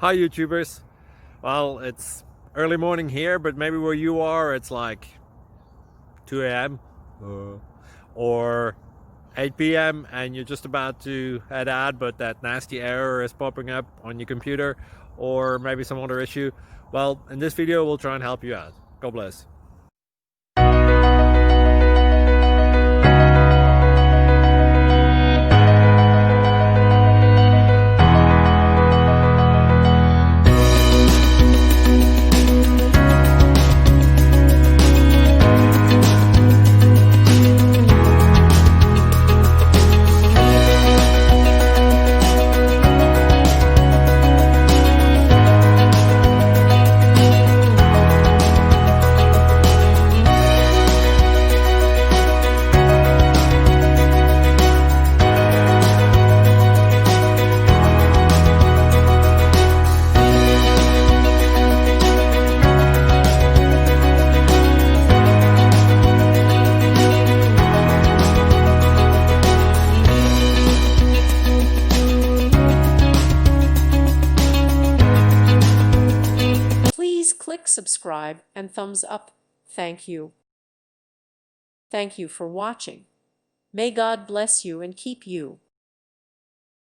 Hi YouTubers. Well, it's early morning here, but maybe where you are it's like 2 a.m. or 8 p.m. and you're just about to head out, but that nasty error is popping up on your computer, or maybe some other issue. Well, in this video we'll try and help you out. God bless. Please click subscribe and thumbs up. Thank you. Thank you for watching. May God bless you and keep you.